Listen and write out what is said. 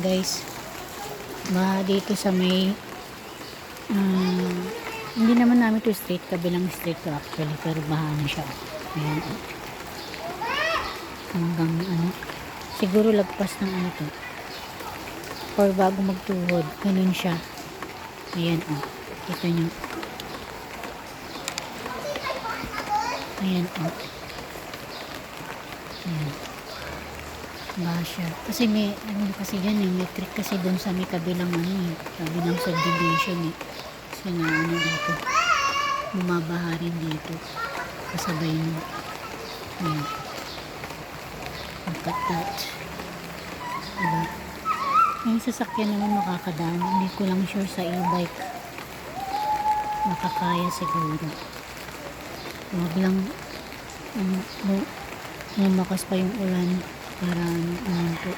guys. Dito sa may hindi naman namin to straight, kabilang straight to actually, pero baha na siya. Ayan, hanggang siguro lagpas ng to, or bago magtuhod, ganun siya. Ayan, kita nyo. Ayan, ayan, baha siya kasi may kasi dyan may creek kasi dun sa may kabilang kabilang subdivision kasi nga dito bumabaha rin dito kasabay nyo. Ayan, look at that, diba? Yung sasakyan naman makakadaan, hindi ko lang sure sa e-bike makakaya siguro. Huwag lang lumakas pa yung ulan para po